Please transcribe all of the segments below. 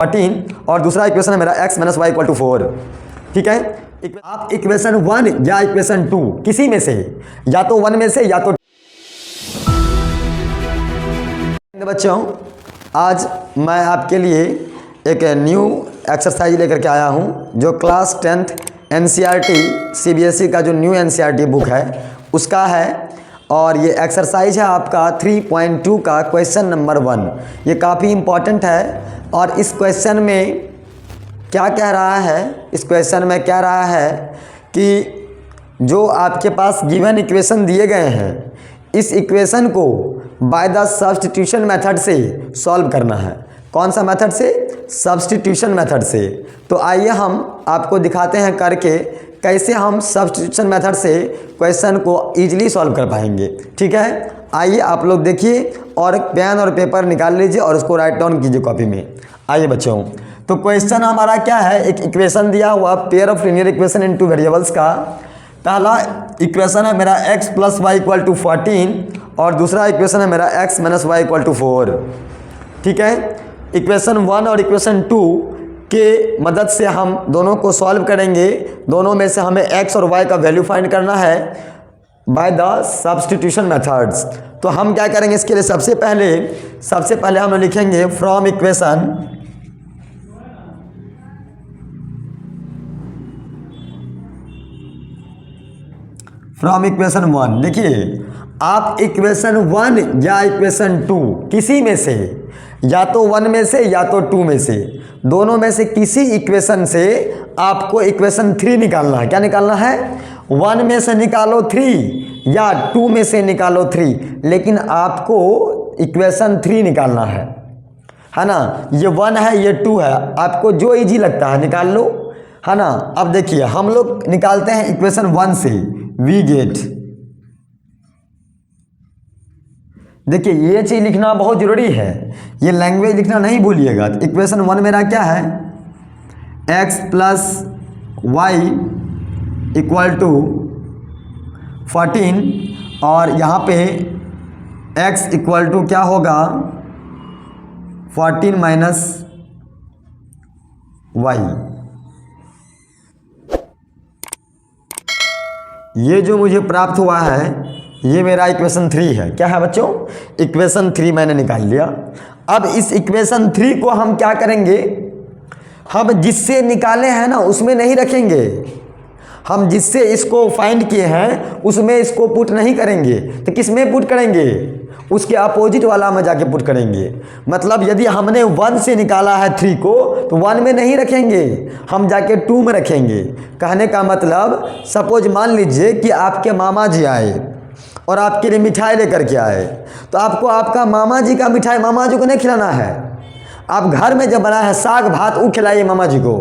14 और दूसरा इक्वेशन है मेरा x minus y equal to 4। ठीक है, आप इक्वेशन 1 या इक्वेशन 2 किसी में से, या तो 1 में से या तो बच्चों, आज मैं आपके लिए एक न्यू एक्सरसाइज लेकर के आया हूं जो क्लास 10th NCERT CBSE का जो न्यू NCERT बुक है उसका है। और ये एक्सरसाइज है आपका 3.2 का क्वेश्चन नंबर 1। ये काफ़ी इम्पॉर्टेंट है और इस क्वेश्चन में क्या कह रहा है, इस क्वेश्चन में कह रहा है कि जो आपके पास गिवन इक्वेशन दिए गए हैं इस इक्वेशन को बाय द सब्स्टिट्यूशन मेथड से सॉल्व करना है। कौन सा मेथड से? सब्स्टिट्यूशन मेथड से। तो आइए हम आपको दिखाते हैं करके कैसे हम सब्स्टिट्यूशन मेथड से क्वेश्चन को ईजिली सॉल्व कर पाएंगे। ठीक है, आइए आप लोग देखिए और पेन और पेपर निकाल लीजिए और उसको राइट डाउन कीजिए कॉपी में। आइए बच्चों, तो क्वेश्चन हमारा क्या है, एक इक्वेशन दिया हुआ pair of linear equation in two variables का। पहला इक्वेशन है मेरा x plus y equal to 14 और दूसरा इक्वेशन है मेरा x minus y equal to 4। ठीक है, इक्वेशन 1 और इक्वेशन 2 के मदद से हम दोनों को सॉल्व करेंगे। दोनों में से हमें x और y का वैल्यू फाइंड करना है बाय द सब्स्टिट्यूशन मेथड्स। तो हम क्या करेंगे इसके लिए, सबसे पहले हम लिखेंगे फ्रॉम इक्वेशन 1। देखिए, आप इक्वेशन 1 या इक्वेशन 2 किसी में से, या तो 1 में से या तो 2 में से, दोनों में से किसी इक्वेशन से आपको इक्वेशन 3 निकालना है। क्या निकालना है? 1 में से निकालो 3 या 2 में से निकालो 3, लेकिन आपको इक्वेशन 3 निकालना है ना। ये 1 है, ये 2 है, आपको जो इजी लगता है निकाल लो, है ना। अब देखिए हम लोग निकालते हैं इक्वेशन 1 से, वी गेट। देखिए ये चीज़ लिखना बहुत ज़रूरी है, ये लैंग्वेज लिखना नहीं भूलिएगा। तो इक्वेशन 1 मेरा क्या है, x plus y equal to 14 और यहाँ पे x इक्वल टू क्या होगा, 14 माइनस वाई। ये जो मुझे प्राप्त हुआ है ये मेरा इक्वेशन 3 है। क्या है बच्चों? इक्वेशन 3 मैंने निकाल लिया। अब इस इक्वेशन 3 को हम क्या करेंगे, हम जिससे निकाले हैं ना उसमें नहीं रखेंगे। हम जिससे इसको फाइंड किए हैं उसमें इसको पुट नहीं करेंगे, तो किस में पुट करेंगे? उसके अपोजिट वाला में जाके पुट करेंगे। मतलब यदि हमने 1 से निकाला है 3 को तो 1 में नहीं रखेंगे, हम जाके 2 में रखेंगे। कहने का मतलब, सपोज मान लीजिए कि आपके मामा जी आए और आपके लिए मिठाई लेकर के आए, तो आपको आपका मामा जी का मिठाई मामा जी को नहीं खिलाना है। आप घर में जब बना है साग भात वो खिलाइए मामा जी को,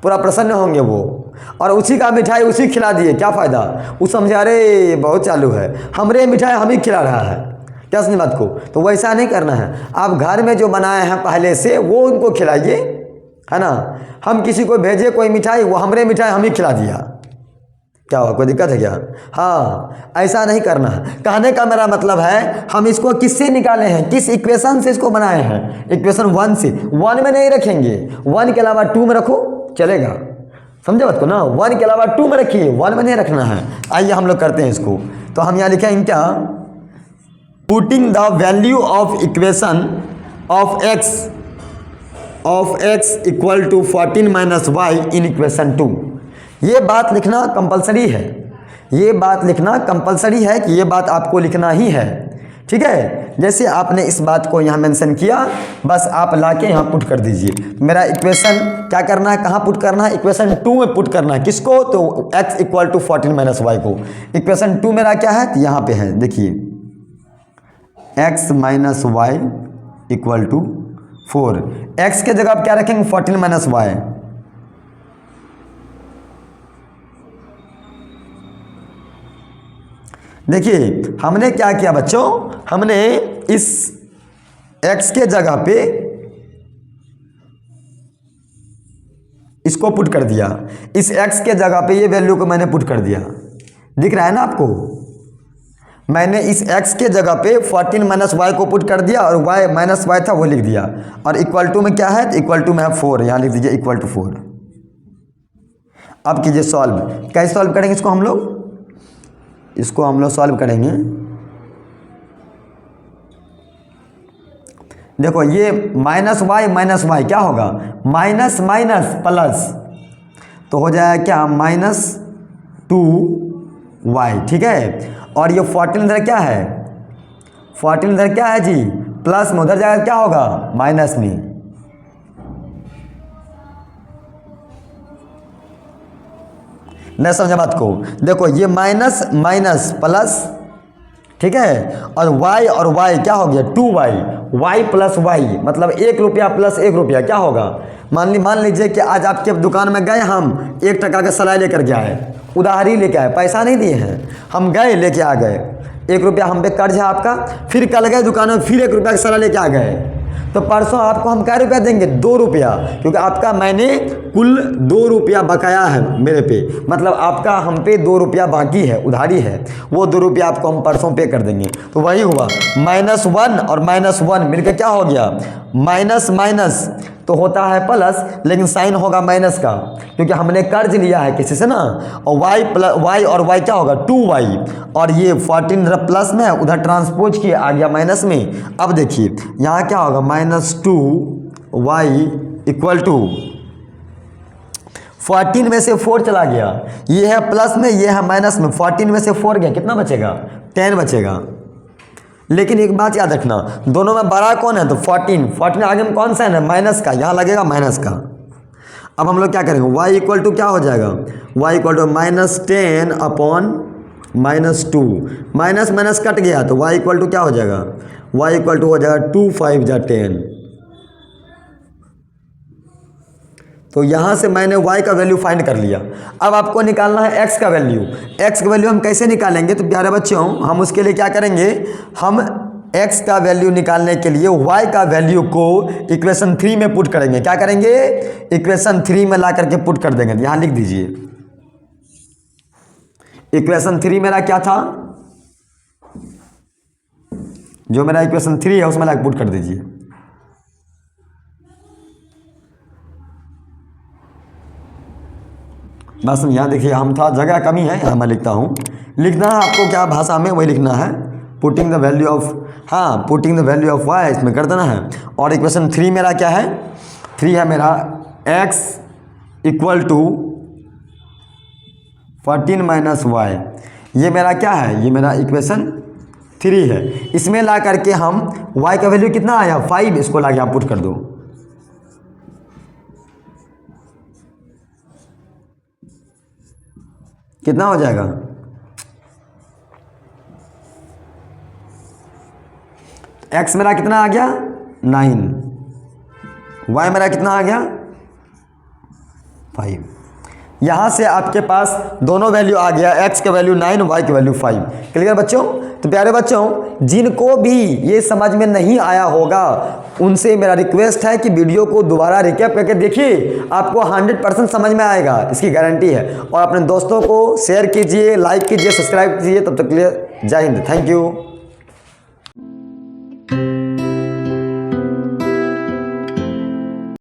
पूरा प्रसन्न होंगे वो। और उसी का मिठाई उसी खिला दिए, क्या फ़ायदा? वो समझे अरे बहुत चालू है, हमरे मिठाई हम ही खिला रहा है। क्या समझ बात को? तो वैसा नहीं करना है। आप घर में जो बनाए हैं पहले से वो उनको खिलाइए, है ना। हम किसी को भेजे कोई मिठाई, वो हमरे मिठाई हम ही खिला दिया, क्या हुआ? कोई दिक्कत है क्या? हाँ, ऐसा नहीं करना है। कहने का मेरा मतलब है हम इसको किससे निकाले हैं, किस इक्वेशन से इसको बनाए हैं? इक्वेशन 1 से। 1 में नहीं रखेंगे, 1 के अलावा 2 में रखो चलेगा, समझे बात को ना। 1 के अलावा 2 में रखिए, 1 में नहीं रखना है। आइए हम लोग करते हैं इसको। तो हम यहाँ लिखेंगे क्या, putting the value of equation of x equal to 14 minus y in equation 2। ये बात लिखना कंपलसरी है, ये बात लिखना कंपलसरी है कि ये बात आपको लिखना ही है। ठीक है, जैसे आपने इस बात को यहाँ मेंशन किया, बस आप लाके यहाँ पुट कर दीजिए। मेरा इक्वेशन क्या करना है, कहाँ पुट करना है? इक्वेशन 2 में पुट करना है। किसको? तो x equal to 14 minus y को। इक्वेशन 2 मेरा क्या है, तो यहाँ पे है, देखिए x minus y equal to 4। x के जगह आप क्या रखेंगे, 14 माइनस वाई। देखिए हमने क्या किया बच्चों, हमने इस x के जगह पे इसको पुट कर दिया, इस x के जगह पे ये वैल्यू को मैंने पुट कर दिया। दिख रहा है ना आपको? मैंने इस x के जगह पे 14 माइनस वाई को पुट कर दिया और y माइनस वाई था वो लिख दिया, और इक्वल टू में क्या है, इक्वल टू में है 4, यहाँ लिख दीजिए इक्वल टू 4। अब कीजिए सॉल्व। कैसे सॉल्व करेंगे इसको हम लोग, इसको हम लोग सॉल्व करेंगे। देखो ये माइनस वाई क्या होगा, माइनस माइनस प्लस, तो हो जाएगा क्या, -2y, ठीक है। और ये 14 इधर क्या है, 14 इधर क्या है जी, प्लस में, उधर जाएगा क्या होगा, माइनस में। नहीं समझा बात को, देखो ये माइनस माइनस प्लस, ठीक है, और y क्या हो गया, 2y, y प्लस वाई मतलब 1 रुपया प्लस 1 रुपया क्या होगा। मान लीजिए कि आज आपके दुकान में गए, हम 1 टका का सलाई लेकर के आए, उधारी लेके आए, पैसा नहीं दिए हैं, हम गए लेके आ गए, 1 रुपया हम पे कर्ज है आपका, फिर कल गए दुकान में फिर 1 रुपया का सलाई लेके आ गए, तो परसों आपको हम क्या रुपया देंगे, 2 रुपया, क्योंकि आपका मैंने कुल 2 रुपया बकाया है मेरे पे, मतलब आपका हम पे 2 रुपया बाकी है, उधारी है, वो 2 रुपया आपको हम परसों पे कर देंगे। तो वही हुआ, -1 और -1 मिलकर क्या हो गया, माइनस माइनस तो होता है प्लस, लेकिन साइन होगा माइनस का, क्योंकि हमने कर्ज लिया है किसी से ना, और y और y क्या होगा, 2y, और ये 14 इधर प्लस में है, उधर ट्रांसपोज किए आ गया माइनस में। अब देखिए यहाँ क्या होगा, -2y इक्वल टू 14 में से 4 चला गया, ये है प्लस में, ये है माइनस में, 14 में से 4 गया, कितना बचेगा, 10 बचेगा। लेकिन एक बात याद रखना, दोनों में बड़ा कौन है, तो 14 आगे में कौन सा है ना, माइनस का, यहाँ लगेगा माइनस का। अब हम लोग क्या करेंगे, y इक्वल टू क्या हो जाएगा, y equal to -10 upon -2, minus minus cut गया, तो y इक्वल टू क्या हो जाएगा, y इक्वल टू हो जाएगा 2 5 जा 10। तो यहाँ से मैंने y का वैल्यू फाइंड कर लिया। अब आपको निकालना है x का वैल्यू। x का वैल्यू हम कैसे निकालेंगे, तो प्यारे बच्चों हम उसके लिए क्या करेंगे, हम x का वैल्यू निकालने के लिए y का वैल्यू को इक्वेशन 3 में पुट करेंगे। क्या करेंगे, इक्वेशन 3 में ला करके पुट कर देंगे। यहाँ लिख दीजिए, इक्वेशन 3 मेरा क्या था, जो मेरा इक्वेशन 3 है उसमें ला पुट कर दीजिए। बस यहाँ देखिए, हम था जगह कमी है, यहाँ मैं लिखता हूँ, लिखना है आपको क्या भाषा में वही लिखना है, पुटिंग द वैल्यू ऑफ, हाँ putting the value of y इसमें कर देना है। और इक्वेशन 3 मेरा क्या है, 3 है मेरा x equal to 14 minus y, ये मेरा क्या है, ये मेरा इक्वेशन 3 है। इसमें ला करके हम y का वैल्यू कितना आया 5, इसको ला के आप पुट कर दो। कितना हो जाएगा, x मेरा कितना आ गया 9, y मेरा कितना आ गया 5। यहाँ से आपके पास दोनों वैल्यू आ गया, x का वैल्यू 9, y की वैल्यू 5। क्लियर बच्चों। तो प्यारे बच्चों, जिनको भी ये समझ में नहीं आया होगा उनसे मेरा रिक्वेस्ट है कि वीडियो को दोबारा रिकैप करके देखिए, आपको 100% समझ में आएगा, इसकी गारंटी है। और अपने दोस्तों को शेयर कीजिए, लाइक कीजिए, सब्सक्राइब कीजिए। तब तक के लिए जय हिंद, थैंक यू।